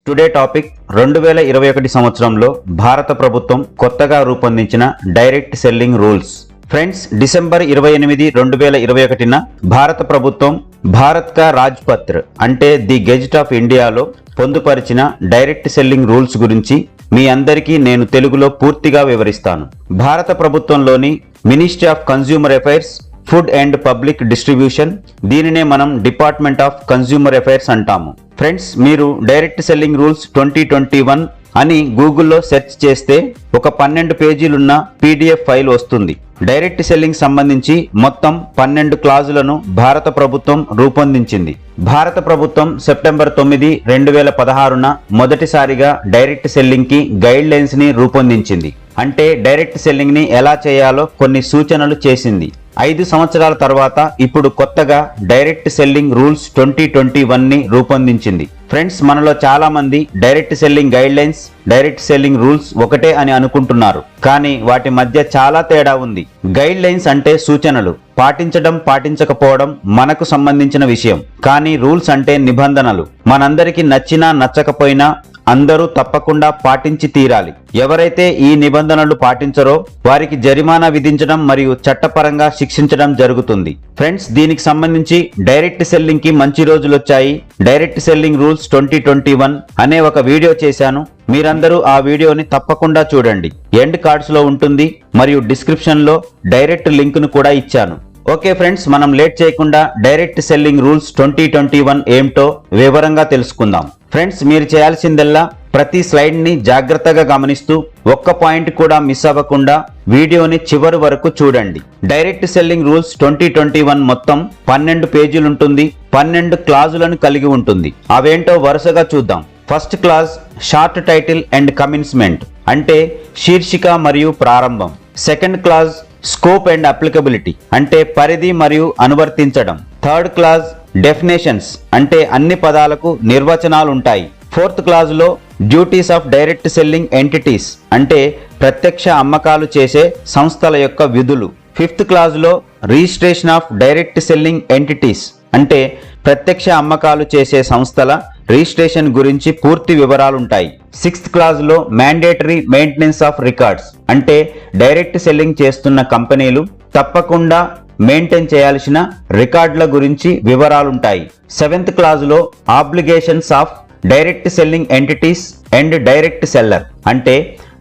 Today topic 2021 సంవత్సరంలో భారత ప్రభుత్వం కొత్తగా రూపొందించిన direct selling rules. Friends, December 28, 2021న భారత ప్రభుత్వం భారత్ కా రాజ్పత్ర్ అంటే ది గెజిట్ ఆఫ్ ఇండియాలో పొందుపరిచిన డైరెక్ట్ సెల్లింగ్ రూల్స్ గురించి మీ అందరికీ నేను తెలుగులో పూర్తిగా వివరిస్తాను. భారత ప్రభుత్వంలోని ministry of consumer affairs, food and public distribution, దీనినే మనం డిపార్ట్మెంట్ ఆఫ్ కన్స్యూమర్ అఫైర్స్ అంటాము. ఫ్రెండ్స్, మీరు డైరెక్ట్ సెల్లింగ్ రూల్స్ 2021 అని గూగుల్లో సెర్చ్ చేస్తే ఒక 12 పేజీలున్న PDF ఫైల్ వస్తుంది. డైరెక్ట్ సెల్లింగ్ సంబంధించి మొత్తం 12 క్లాజులను భారత ప్రభుత్వం రూపొందించింది. భారత ప్రభుత్వం సెప్టెంబర్ 9, 2016న మొదటిసారిగా డైరెక్ట్ సెల్లింగ్ కి గైడ్ లైన్స్ ని రూపొందించింది. అంటే డైరెక్ట్ సెల్లింగ్ ని ఎలా చేయాలో కొన్ని సూచనలు చేసింది. 5 సంవత్సరాల తర్వాత ఇప్పుడు కొత్తగా డైరెక్ట్ సెల్లింగ్ రూల్స్ 2021 ని రూపొందించింది. ఫ్రెండ్స్, మనలో చాలా మంది direct selling guide lines, direct selling rules ఒకటే అని అనుకుంటున్నారు. కానీ వాటి మధ్య చాలా తేడా ఉంది. గైడ్ లైన్స్ అంటే సూచనలు, పాటించడం పాటించకపోవడం మనకు సంబంధించిన విషయం. కానీ రూల్స్ అంటే నిబంధనలు, మనందరికీ నచ్చినా నచ్చకపోయినా అందరూ తప్పకుండా పాటించి తీరాలి. ఎవరైతే ఈ నిబంధనలు పాటించరో వారికి జరిమానా విధించడం మరియు చట్టపరంగా శిక్షించడం జరుగుతుంది. ఫ్రెండ్స్, దీనికి సంబంధించి డైరెక్ట్ సెల్లింగ్ కి మంచి రోజులు వచ్చాయి, డైరెక్ట్ సెల్లింగ్ రూల్స్ 2021 అనే ఒక వీడియో చేశాను. మీరందరూ ఆ వీడియోని తప్పకుండా చూడండి. ఎండ్ కార్డ్స్ లో ఉంటుంది మరియు డిస్క్రిప్షన్ లో డైరెక్ట్ లింక్ ను కూడా ఇచ్చాను. ఓకే ఫ్రెండ్స్, మనం లేట్ చేయకుండా డైరెక్ట్ సెల్లింగ్ రూల్స్ 2021 ఏమిటో వివరంగా తెలుసుకుందాం. ఫ్రెండ్స్, మీరు చేయాల్సిందల్లా ప్రతి స్లైడ్ ని జాగ్రత్తగా గమనిస్తూ ఒక్క పాయింట్ కూడా మిస్ అవ్వకుండా వీడియోని చివరి వరకు చూడండి. డైరెక్ట్ సెల్లింగ్ రూల్స్ 2021 మొత్తం 12 పేజీలుంటుంది, 12 క్లాజులను కలిగి ఉంటుంది. అవేంటో వరుసగా చూద్దాం. First clause short title and కమిన్స్మెంట్ అంటే శీర్షిక మరియు ప్రారంభం. Second clause scope and applicability అంటే పరిధి మరియు అనువర్తించడం. థర్డ్ క్లాజ్ డెఫినేషన్స్ అంటే అన్ని పదాలకు నిర్వచనాలు ఉంటాయి. ఫోర్త్ క్లాజ్ లో duties of direct selling entities అంటే ప్రత్యక్ష అమ్మకాలు చేసే సంస్థల యొక్క విధులు. ఫిఫ్త్ క్లాజ్ లో registration of direct selling entities అంటే ప్రత్యక్ష అమ్మకాలు చేసే సంస్థల రిజిస్ట్రేషన్ గురించి పూర్తి వివరాలుంటాయి. సిక్స్త్ క్లాజ్ లో మ్యాండేటరీ మెయింటెనెన్స్ ఆఫ్ రికార్డ్స్ అంటే డైరెక్ట్ సెల్లింగ్ చేస్తున్న కంపెనీలు తప్పకుండా మెయింటైన్ చేయాల్సిన రికార్డుల గురించి వివరాలుంటాయి. సెవెంత్ క్లాజ్ లో obligations of direct selling entities and direct seller అంటే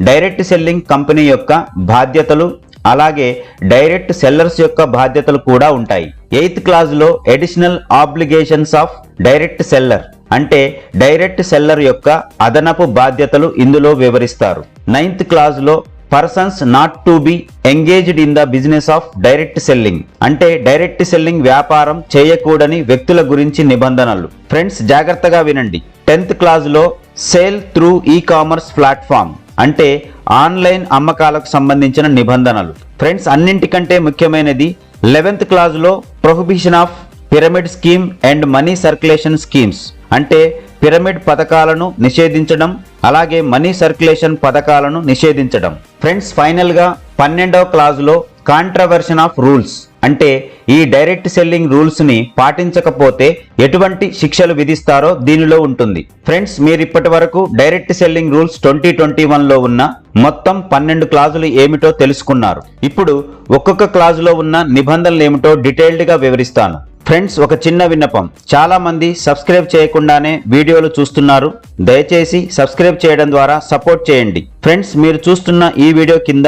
డైరెక్ట్ సెల్లింగ్ కంపెనీ యొక్క బాధ్యతలు, అలాగే డైరెక్ట్ సెల్లర్స్ యొక్క బాధ్యతలు కూడా ఉంటాయి. ఎయిత్ క్లాజ్ లో additional obligations of direct seller అంటే డైరెక్ట్ సెల్లర్ యొక్క అదనపు బాధ్యతలు ఇందులో వివరిస్తారు. నైన్త్ క్లాజ్ లో persons not to be engaged in the business of direct selling అంటే డైరెక్ట్ సెల్లింగ్ వ్యాపారం చేయకూడని వ్యక్తుల గురించి నిబంధనలు. ఫ్రెండ్స్, జాగ్రత్తగా వినండి. 10th క్లాజ్ లో sale through e commerce platform అంటే ఆన్లైన్ అమ్మకాలకు సంబంధించిన నిబంధనలు. ఫ్రెండ్స్, అన్నింటికంటే ముఖ్యమైనది 11th క్లాజ్ లో prohibition of pyramid scheme and money circulation schemes అంటే పిరమిడ్ పథకాలను నిషేధించడం, అలాగే మనీ సర్క్యులేషన్ పథకాలను నిషేధించడం. ఫ్రెండ్స్, ఫైనల్ గా 12వ క్లాజ్ లో కాంట్రవర్షన్ ఆఫ్ రూల్స్ అంటే ఈ డైరెక్ట్ సెల్లింగ్ రూల్స్ ని పాటించకపోతే ఎటువంటి శిక్షలు విధిస్తారో దీనిలో ఉంటుంది. ఫ్రెండ్స్, మీరు ఇప్పటి వరకు డైరెక్ట్ సెల్లింగ్ రూల్స్ 2021 లో ఉన్న మొత్తం 12 క్లాజులు ఏమిటో తెలుసుకున్నారు. ఇప్పుడు ఒక్కొక్క క్లాజులో ఉన్న నిబంధనలు ఏమిటో డీటెయిల్డ్ గా వివరిస్తాను. ఫ్రెండ్స్, ఒక చిన్న విన్నపం, చాలా మంది సబ్స్క్రైబ్ చేయకుండానే వీడియోలు చూస్తున్నారు. దయచేసి సబ్స్క్రైబ్ చేయడం ద్వారా సపోర్ట్ చేయండి. ఫ్రెండ్స్, మీరు చూస్తున్న ఈ వీడియో కింద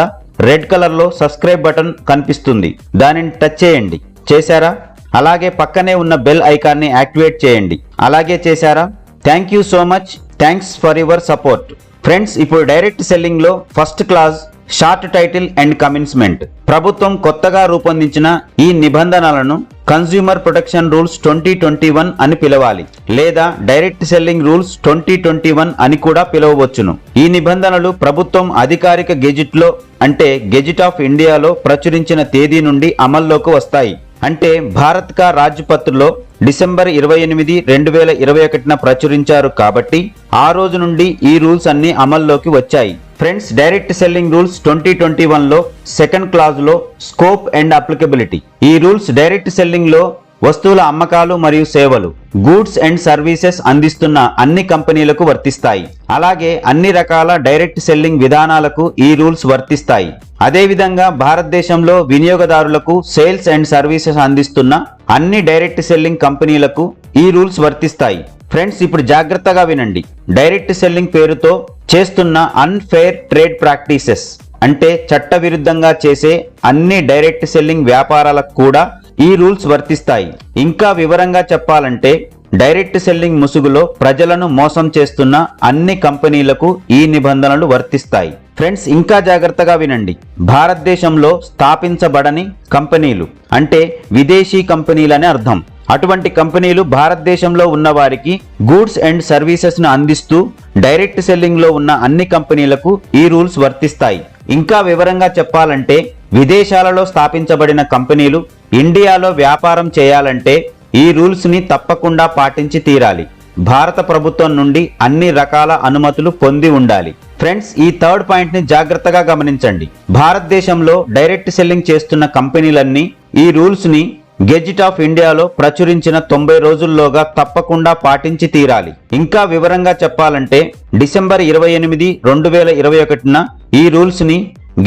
రెడ్ కలర్ లో సబ్స్క్రైబ్ బటన్ కనిపిస్తుంది, దానిని టచ్ చేయండి. చేశారా? అలాగే పక్కనే ఉన్న బెల్ ఐకాన్ ని యాక్టివేట్ చేయండి. అలాగే చేశారా? Thank you so much. Thanks for your support. Friends, ఇప్పుడు డైరెక్ట్ సెల్లింగ్ లో first clause short title and కమిన్స్మెంట్. ప్రభుత్వం కొత్తగా రూపొందించిన ఈ నిబంధనలను కన్స్యూమర్ ప్రొటెక్షన్ రూల్స్ 2021 అని పిలవాలి, లేదా డైరెక్ట్ సెల్లింగ్ రూల్స్ 2021 అని కూడా పిలవవచ్చును. ఈ నిబంధనలు ప్రభుత్వం అధికారిక గెజిట్ లో అంటే గెజిట్ ఆఫ్ ఇండియాలో ప్రచురించిన తేదీ నుండి అమల్లోకి వస్తాయి. అంటే భారత్ కా రాజ్పత్రలో డిసెంబర్ 28, 2021న ప్రచురించారు కాబట్టి ఆ రోజు నుండి ఈ రూల్స్ అన్ని అమల్లోకి వచ్చాయి. ఫ్రెండ్స్, డైరెక్ట్ సెల్లింగ్ రూల్స్ 2021 లో సెకండ్ క్లాజ్ లో స్కోప్ అండ్ అప్లికబిలిటీ. ఈ రూల్స్ డైరెక్ట్ సెల్లింగ్ లో వస్తువుల అమ్మకాలు మరియు సేవలు, గూడ్స్ అండ్ సర్వీసెస్ అందిస్తున్న అన్ని కంపెనీలకు వర్తిస్తాయి. అలాగే అన్ని రకాల డైరెక్ట్ సెల్లింగ్ విధానాలకు ఈ రూల్స్ వర్తిస్తాయి. అదేవిధంగా భారతదేశంలో వినియోగదారులకు సేల్స్ అండ్ సర్వీసెస్ అందిస్తున్న అన్ని డైరెక్ట్ సెల్లింగ్ కంపెనీలకు ఈ రూల్స్ వర్తిస్తాయి. ఫ్రెండ్స్, ఇప్పుడు జాగ్రత్తగా వినండి. డైరెక్ట్ సెల్లింగ్ పేరుతో చేస్తున్న అన్ఫెయిర్ ట్రేడ్ ప్రాక్టీసెస్ అంటే చట్టవిరుద్ధంగా చేసే అన్ని డైరెక్ట్ సెల్లింగ్ వ్యాపారాలకు కూడా ఈ రూల్స్ వర్తిస్తాయి. ఇంకా వివరంగా చెప్పాలంటే డైరెక్ట్ సెల్లింగ్ ముసుగులో ప్రజలను మోసం చేస్తున్న అన్ని కంపెనీలకు ఈ నిబంధనలు వర్తిస్తాయి. ఫ్రెండ్స్, ఇంకా జాగ్రత్తగా వినండి. భారతదేశంలో స్థాపించబడని కంపెనీలు అంటే విదేశీ కంపెనీలని అర్థం. అటువంటి కంపెనీలు భారతదేశంలో ఉన్న వారికి గూడ్స్ అండ్ సర్వీసెస్ ను అందిస్తూ డైరెక్ట్ సెల్లింగ్ లో ఉన్న అన్ని కంపెనీలకు ఈ రూల్స్ వర్తిస్తాయి. ఇంకా వివరంగా చెప్పాలంటే విదేశాలలో స్థాపించబడిన కంపెనీలు ఇండియాలో వ్యాపారం చేయాలంటే ఈ రూల్స్ ని తప్పకుండా పాటించి తీరాలి. భారత ప్రభుత్వం నుండి అన్ని రకాల అనుమతులు పొంది ఉండాలి. ఫ్రెండ్స్, ఈ థర్డ్ పాయింట్ ని జాగ్రత్తగా గమనించండి. భారతదేశంలో డైరెక్ట్ సెల్లింగ్ చేస్తున్న కంపెనీలన్నీ ఈ రూల్స్ ని గెజిట్ ఆఫ్ ఇండియాలో ప్రచురించిన 90 రోజుల్లోగా తప్పకుండా పాటించి తీరాలి. ఇంకా వివరంగా చెప్పాలంటే డిసెంబర్ 28, 2021న ఈ రూల్స్ ని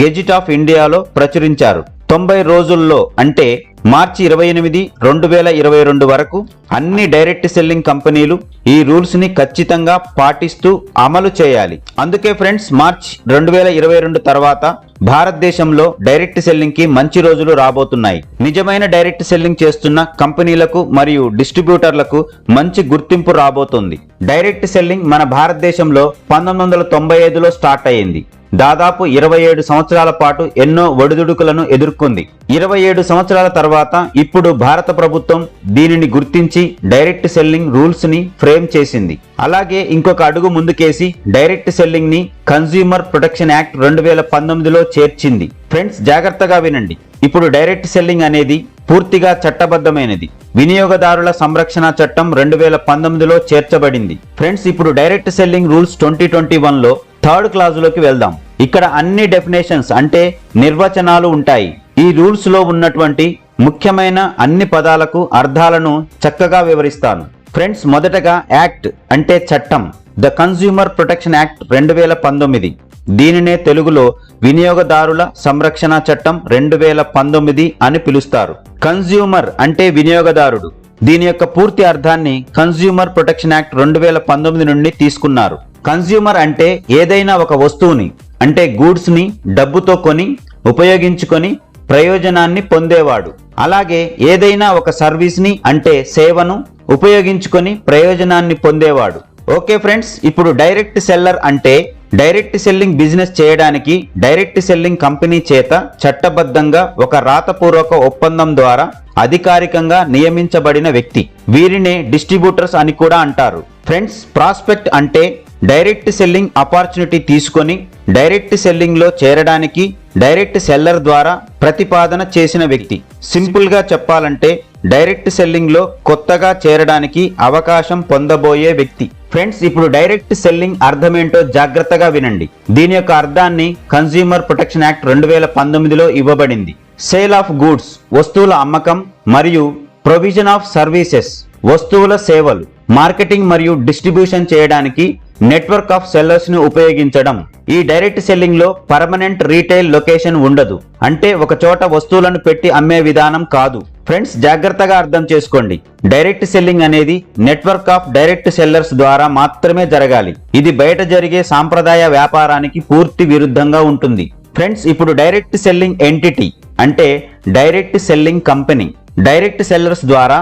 గెజిట్ ఆఫ్ ఇండియాలో ప్రచురించారు. 90 రోజుల్లో అంటే మార్చి 28, 2022 వరకు అన్ని డైరెక్ట్ సెల్లింగ్ కంపెనీలు ఈ రూల్స్ ని ఖచ్చితంగా పాటిస్తూ అమలు చేయాలి. అందుకే ఫ్రెండ్స్, మార్చ్ 2022 తర్వాత భారతదేశంలో డైరెక్ట్ సెల్లింగ్ కి మంచి రోజులు రాబోతున్నాయి. నిజమైన డైరెక్ట్ సెల్లింగ్ చేస్తున్న కంపెనీలకు మరియు డిస్ట్రిబ్యూటర్లకు మంచి గుర్తింపు రాబోతుంది. డైరెక్ట్ సెల్లింగ్ మన భారతదేశంలో 1995లో స్టార్ట్ అయ్యింది. దాదాపు 27 సంవత్సరాల పాటు ఎన్నో ఒడిదుడుకులను ఎదుర్కొంది. 27 సంవత్సరాల తర్వాత ఇప్పుడు భారత ప్రభుత్వం దీనిని గుర్తించి డైరెక్ట్ సెల్లింగ్ రూల్స్ ని ఫ్రేమ్ చేసింది. అలాగే ఇంకొక అడుగు ముందుకేసి డైరెక్ట్ సెల్లింగ్ ని కన్స్యూమర్ ప్రొటెక్షన్ యాక్ట్ 2019లో చేర్చింది. ఫ్రెండ్స్, జాగ్రత్తగా వినండి. ఇప్పుడు డైరెక్ట్ సెల్లింగ్ అనేది పూర్తిగా చట్టబద్ధమైనది. వినియోగదారుల సంరక్షణ చట్టం 2019లో చేర్చబడింది. ఫ్రెండ్స్, ఇప్పుడు డైరెక్ట్ సెల్లింగ్ రూల్స్ 2021లో థర్డ్ క్లాజులోకి వెళ్దాం. ఇక్కడ అన్ని డెఫినేషన్స్ అంటే నిర్వచనాలు ఉంటాయి. ఈ రూల్స్ లో ఉన్నటువంటి ముఖ్యమైన అన్ని పదాలకు అర్థాలను చక్కగా వివరిస్తాను. ఫ్రెండ్స్, మొదటగా యాక్ట్ అంటే చట్టం. The consumer protection act 2019. దీనినే తెలుగులో వినియోగదారుల సంరక్షణ చట్టం 2019 అని పిలుస్తారు. కన్స్యూమర్ అంటే వినియోగదారుడు. దీని యొక్క పూర్తి అర్థాన్ని కన్స్యూమర్ ప్రొటెక్షన్ యాక్ట్ 2019 నుండి తీసుకున్నారు. కన్స్యూమర్ అంటే ఏదైనా ఒక వస్తువుని అంటే గూడ్స్ ని డబ్బుతో కొని ఉపయోగించుకొని ప్రయోజనాన్ని పొందేవాడు. అలాగే ఏదైనా ఒక సర్వీస్ ని అంటే సేవను ఉపయోగించుకొని ప్రయోజనాన్ని పొందేవాడు. ఓకే ఫ్రెండ్స్, ఇప్పుడు డైరెక్ట్ సెల్లర్ అంటే డైరెక్ట్ సెల్లింగ్ బిజినెస్ చేయడానికి డైరెక్ట్ సెల్లింగ్ కంపెనీ చేత చట్టబద్ధంగా ఒక రాతపూర్వక ఒప్పందం ద్వారా అధికారికంగా నియమించబడిన వ్యక్తి. వీరినే డిస్ట్రిబ్యూటర్స్ అని కూడా అంటారు. ఫ్రెండ్స్, ప్రాస్పెక్ట్ అంటే డైరెక్ట్ సెల్లింగ్ ఆపర్చునిటీ తీసుకొని డైరెక్ట్ సెల్లింగ్ లో చేరడానికి డైరెక్ట్ సెల్లర్ ద్వారా ప్రతిపాదన చేసిన వ్యక్తి. సింపుల్ గా చెప్పాలంటే డైరెక్ట్ సెల్లింగ్ లో కొత్తగా చేరడానికి అవకాశం పొందబోయే వ్యక్తి. ఫ్రెండ్స్, ఇప్పుడు డైరెక్ట్ సెల్లింగ్ అర్థమేంటో జాగ్రత్తగా వినండి. దీని యొక్క అర్థాన్ని కన్స్యూమర్ ప్రొటెక్షన్ యాక్ట్ 2019లో ఇవ్వబడింది. సేల్ ఆఫ్ గూడ్స్ వస్తువుల అమ్మకం మరియు ప్రొవిజన్ ఆఫ్ సర్వీసెస్ వస్తువుల సేవలు మార్కెటింగ్ మరియు డిస్ట్రిబ్యూషన్ చేయడానికి నెట్వర్క్ ఆఫ్ సెల్లర్స్ ను ఉపయోగించడం. ఈ డైరెక్ట్ సెల్లింగ్ లో పర్మనెంట్ రీటైల్ లొకేషన్ ఉండదు. అంటే ఒక చోట వస్తువులను పెట్టి అమ్మే విధానం కాదు. ఫ్రెండ్స్, జాగ్రత్తగా అర్థం చేసుకోండి. డైరెక్ట్ సెల్లింగ్ అనేది నెట్వర్క్ ఆఫ్ డైరెక్ట్ సెల్లర్స్ ద్వారా మాత్రమే జరగాలి. ఇది బయట జరిగే సాంప్రదాయ వ్యాపారానికి పూర్తి విరుద్ధంగా ఉంటుంది. ఫ్రెండ్స్, ఇప్పుడు డైరెక్ట్ సెల్లింగ్ ఎంటిటీ అంటే direct selling company direct sellers ద్వారా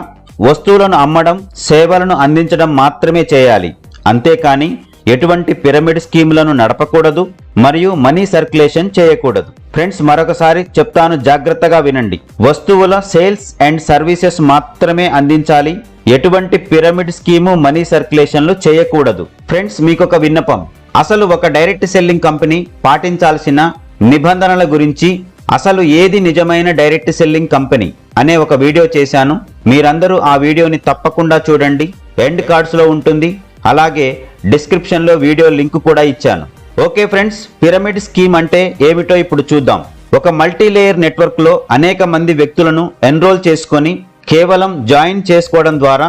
వస్తువులను అమ్మడం సేవలను అందించడం మాత్రమే చేయాలి. అంతేకాని ఎటువంటి పిరమిడ్ స్కీములను నడపకూడదు మరియు మనీ సర్క్యులేషన్ చేయకూడదు. ఫ్రెండ్స్, మరొకసారి చెప్తాను, జాగ్రత్తగా వినండి. వస్తువుల సేల్స్ అండ్ సర్వీసెస్ మాత్రమే అందించాలి. ఎటువంటి పిరమిడ్ స్కీము మనీ సర్క్యులేషన్లు చేయకూడదు. ఫ్రెండ్స్, మీకొక విన్నపం. అసలు ఒక డైరెక్ట్ సెల్లింగ్ కంపెనీ పాటించాల్సిన నిబంధనల గురించి, అసలు ఏది నిజమైన డైరెక్ట్ సెల్లింగ్ కంపెనీ అనే ఒక వీడియో చేశాను. మీరందరూ ఆ వీడియోని తప్పకుండా చూడండి. ఎండ్ కార్డ్స్ లో ఉంటుంది. అలాగే డిస్క్రిప్షన్ లో వీడియో లింక్ కూడా ఇచ్చాను. ఓకే ఫ్రెండ్స్, పిరమిడ్ స్కీమ్ అంటే ఏమిటో ఇప్పుడు చూద్దాం. ఒక మల్టీ లేయర్ నెట్వర్క్ లో అనేక మంది వ్యక్తులను ఎన్రోల్ చేసుకొని కేవలం జాయిన్ చేసుకోవడం ద్వారా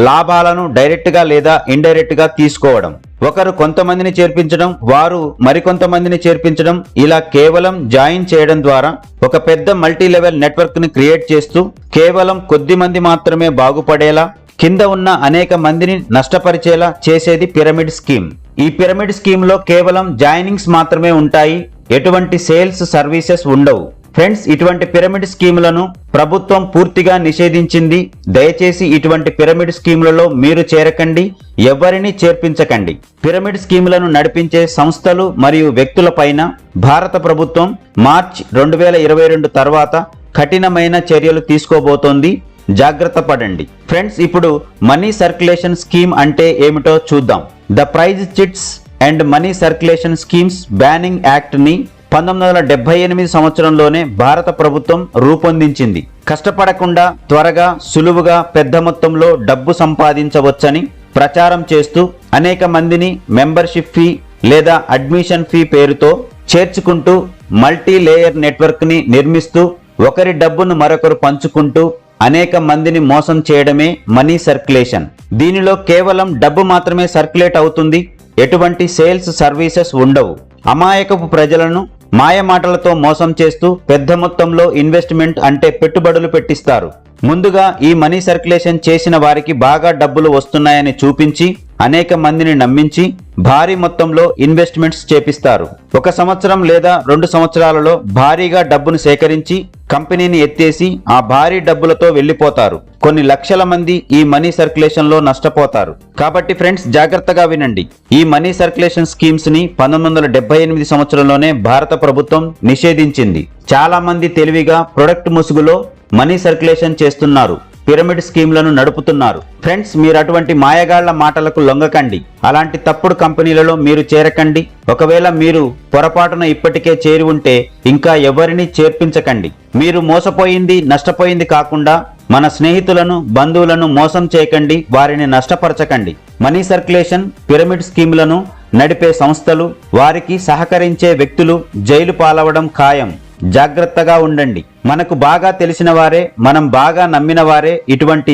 లాభాలను డైరెక్ట్గా లేదా ఇండైరెక్ట్గా తీసుకోవడం. ఒకరు కొంతమందిని చేర్పించడం, వారు మరికొంతమందిని చేర్పించడం, ఇలా కేవలం జాయిన్ చేయడం ద్వారా ఒక పెద్ద మల్టీ లెవెల్ నెట్వర్క్ ని క్రియేట్ చేస్తూ కేవలం కొద్ది మంది మాత్రమే బాగుపడేలా, కింద ఉన్న అనేక మందిని నష్టపరిచేలా చేసేది పిరమిడ్ స్కీమ్. ఈ పిరమిడ్ స్కీమ్ లో కేవలం జాయినింగ్స్ మాత్రమే ఉంటాయి, ఎటువంటి సేల్స్ సర్వీసెస్ ఉండవు. ఫ్రెండ్స్, ఇటువంటి పిరమిడ్ స్కీములను ప్రభుత్వం పూర్తిగా నిషేధించింది. దయచేసి ఇటువంటి పిరమిడ్ స్కీములలో మీరు చేరకండి, ఎవరిని చేర్పించకండి. పిరమిడ్ స్కీములను నడిపించే సంస్థలు మరియు వ్యక్తులపైన భారత ప్రభుత్వం మార్చి 2022 తర్వాత కఠినమైన చర్యలు తీసుకోబోతోంది. జాగ్రత్త పడండి. ఫ్రెండ్స్, ఇప్పుడు మనీ సర్క్యులేషన్ స్కీమ్ అంటే ఏమిటో చూద్దాం. The prize chits and money circulation schemes banning act ని 1978 సంవత్సరంలోనే భారత ప్రభుత్వం రూపొందించింది. కష్టపడకుండా త్వరగా సులువుగా పెద్ద మొత్తంలో డబ్బు సంపాదించవచ్చని ప్రచారం చేస్తూ అనేక మందిని మెంబర్షిప్ ఫీ లేదా అడ్మిషన్ ఫీ పేరుతో చేర్చుకుంటూ మల్టీ లేయర్ నెట్వర్క్ ని నిర్మిస్తూ ఒకరి డబ్బును మరొకరు పంచుకుంటూ అనేక మందిని మోసం చేయడమే మనీ సర్క్యులేషన్. దీనిలో కేవలం డబ్బు మాత్రమే సర్క్యులేట్ అవుతుంది, ఎటువంటి సేల్స్ సర్వీసెస్ ఉండవు. అమాయకపు ప్రజలను మాయమాటలతో మోసం చేస్తూ పెద్ద మొత్తంలో ఇన్వెస్ట్మెంట్ అంటే పెట్టుబడులు పెట్టిస్తారు. ముందుగా ఈ మనీ సర్క్యులేషన్ చేసిన వారికి బాగా డబ్బులు వస్తున్నాయని చూపించి అనేక మందిని నమ్మించి భారీ మొత్తంలో ఇన్వెస్ట్మెంట్స్ చేపిస్తారు. 1 సంవత్సరం లేదా 2 సంవత్సరాలలో భారీగా డబ్బును సేకరించి కంపెనీని ఎత్తేసి ఆ భారీ డబ్బులతో వెళ్లిపోతారు. కొన్ని లక్షల మంది ఈ మనీ సర్క్యులేషన్ లో నష్టపోతారు. కాబట్టి ఫ్రెండ్స్, జాగ్రత్తగా వినండి. ఈ మనీ సర్క్యులేషన్ స్కీమ్స్ ని 1978 సంవత్సరంలోనే భారత ప్రభుత్వం నిషేధించింది. చాలా మంది తెలివిగా ప్రొడక్ట్ ముసుగులో మనీ సర్క్యులేషన్ చేస్తున్నారు, పిరమిడ్ స్కీమ్లను నడుపుతున్నారు. ఫ్రెండ్స్, మీరు అటువంటి మాయగాళ్ల మాటలకు లొంగకండి. అలాంటి తప్పుడు కంపెనీలలో మీరు చేరకండి. ఒకవేళ మీరు పొరపాటున ఇప్పటికే చేరి ఉంటే ఇంకా ఎవరిని చేర్పించకండి. మీరు మోసపోయింది నష్టపోయింది కాకుండా మన స్నేహితులను బంధువులను మోసం చేయకండి, వారిని నష్టపరచకండి. మనీ సర్క్యులేషన్ పిరమిడ్ స్కీములను నడిపే సంస్థలు, వారికి సహకరించే వ్యక్తులు జైలు పాలవడం ఖాయం. జాగ్రత్తగా ఉండండి. మనకు బాగా తెలిసిన వారే, మనం బాగా నమ్మిన వారే ఇటువంటి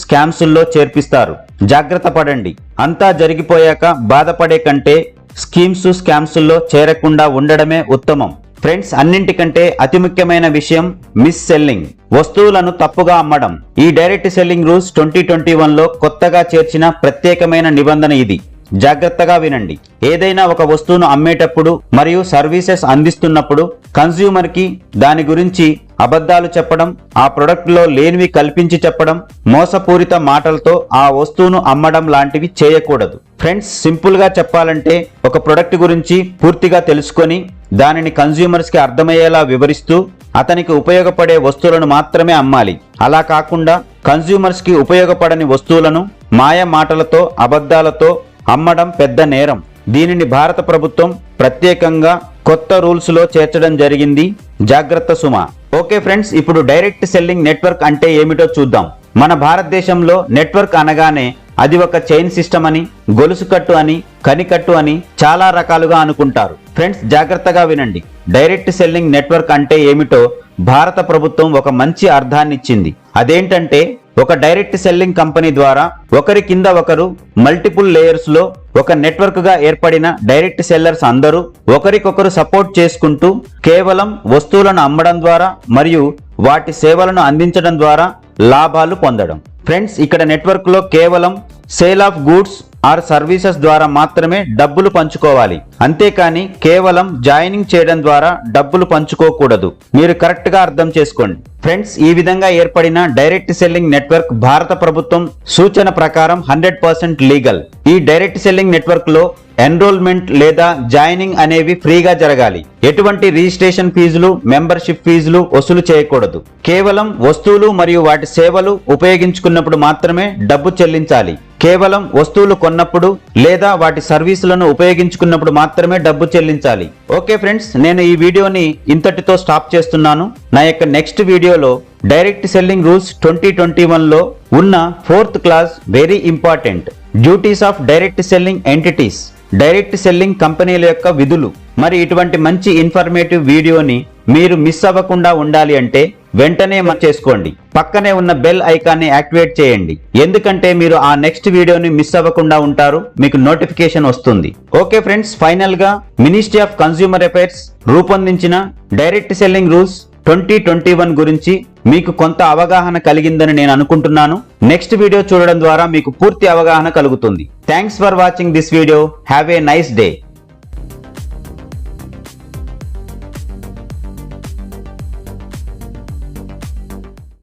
స్కామ్స్లో చేర్పిస్తారు. జాగ్రత్త పడండి. అంతా జరిగిపోయాక బాధపడే కంటే స్కామ్స్లో చేరకుండా ఉండడమే ఉత్తమం. ఫ్రెండ్స్, అన్నింటికంటే అతి ముఖ్యమైన విషయం మిస్ సెల్లింగ్, వస్తువులను తప్పుగా అమ్మడం. ఈ డైరెక్ట్ సెల్లింగ్ రూల్స్ 2021లో కొత్తగా చేర్చిన ప్రత్యేకమైన నిబంధన ఇది. జాగ్రత్తగా వినండి. ఏదైనా ఒక వస్తువును అమ్మేటప్పుడు మరియు సర్వీసెస్ అందిస్తున్నప్పుడు కన్స్యూమర్ కి దాని గురించి అబద్ధాలు చెప్పడం, ఆ ప్రొడక్ట్ లో లేనివి కల్పించి చెప్పడం, మోసపూరిత మాటలతో ఆ వస్తువును అమ్మడం లాంటివి చేయకూడదు. ఫ్రెండ్స్, సింపుల్ గా చెప్పాలంటే ఒక ప్రొడక్ట్ గురించి పూర్తిగా తెలుసుకొని దానిని కన్స్యూమర్స్ కి అర్థమయ్యేలా వివరిస్తూ అతనికి ఉపయోగపడే వస్తువులను మాత్రమే అమ్మాలి. అలా కాకుండా కన్స్యూమర్స్ కి ఉపయోగపడని వస్తువులను మాయ మాటలతో అబద్ధాలతో అమ్మడం పెద్ద నేరం. దీనిని భారత ప్రభుత్వం ప్రత్యేకంగా కొత్త రూల్స్ లో చేర్చడం జరిగింది. జాగ్రత్త సుమా. ఓకే ఫ్రెండ్స్, ఇప్పుడు డైరెక్ట్ సెల్లింగ్ నెట్వర్క్ అంటే ఏమిటో చూద్దాం. మన భారతదేశంలో నెట్వర్క్ అనగానే అది ఒక చైన్ సిస్టమ్ అని, గొలుసు కట్టు అని, కనికట్టు అని చాలా రకాలుగా అనుకుంటారు. ఫ్రెండ్స్, జాగ్రత్తగా వినండి. డైరెక్ట్ సెల్లింగ్ నెట్వర్క్ అంటే ఏమిటో భారత ప్రభుత్వం ఒక మంచి అర్థాన్నిచ్చింది. అదేంటంటే, ఒక డైరెక్ట్ సెల్లింగ్ కంపెనీ ద్వారా ఒకరి కింద ఒకరు మల్టిపుల్ లేయర్స్ లో ఒక నెట్వర్క్ గా ఏర్పడిన డైరెక్ట్ సెల్లర్స్ అందరూ ఒకరికొకరు సపోర్ట్ చేసుకుంటూ కేవలం వస్తువులను అమ్మడం ద్వారా మరియు వాటి సేవలను అందించడం ద్వారా లాభాలు పొందడం. ఫ్రెండ్స్, ఇక్కడ నెట్వర్క్ లో కేవలం sale of goods or services ద్వారా మాత్రమే డబ్బులు పంచుకోవాలి. అంతేకాని కేవలం జాయినింగ్ చేయడం ద్వారా డబ్బులు పంచుకోకూడదు. మీరు కరెక్ట్ గా అర్థం చేసుకోండి. ఫ్రెండ్స్, ఈ విధంగా ఏర్పడిన డైరెక్ట్ సెల్లింగ్ నెట్వర్క్ భారత ప్రభుత్వం సూచన ప్రకారం 100% లీగల్. ఈ డైరెక్ట్ సెల్లింగ్ నెట్వర్క్ లో ఎన్రోల్మెంట్ లేదా జాయినింగ్ అనేవి ఫ్రీగా జరగాలి. ఎటువంటి రిజిస్ట్రేషన్ ఫీజులు, మెంబర్షిప్ ఫీజులు వసూలు చేయకూడదు. కేవలం వస్తువులు మరియు వాటి సేవలు ఉపయోగించుకున్నప్పుడు మాత్రమే డబ్బు చెల్లించాలి. కేవలం వస్తువులు కొన్నప్పుడు లేదా వాటి సర్వీసులను ఉపయోగించుకున్నప్పుడు మాత్రమే డబ్బు చెల్లించాలి. ఓకే ఫ్రెండ్స్, నేను ఈ వీడియోని ఇంతటితో స్టాప్ చేస్తున్నాను. నా యొక్క నెక్స్ట్ వీడియోలో డైరెక్ట్ సెల్లింగ్ రూల్స్ 2021లో ఉన్న 4th class very important, duties of direct selling entities, direct selling కంపెనీల యొక్క విధులు. మరి ఇటువంటి మంచి ఇన్ఫర్మేటివ్ వీడియోని మీరు మిస్ అవ్వకుండా ఉండాలి అంటే వెంటనే చేసుకోండి. పక్కనే ఉన్న బెల్ ఐకాన్ని యాక్టివేట్ చేయండి, ఎందుకంటే మీరు ఆ నెక్స్ట్ వీడియోని మిస్ అవ్వకుండా ఉంటారు, మీకు నోటిఫికేషన్ వస్తుంది. ఓకే ఫ్రెండ్స్, ఫైనల్ గా మినిస్ట్రీ ఆఫ్ కన్స్యూమర్ అఫైర్స్ రూపొందించిన డైరెక్ట్ సెల్లింగ్ రూల్స్ 2021 గురించి మీకు కొంత అవగాహన కలిగిందని నేను అనుకుంటున్నాను. నెక్స్ట్ వీడియో చూడడం ద్వారా మీకు పూర్తి అవగాహన కలుగుతుంది. Thanks for watching this video. Have a nice day.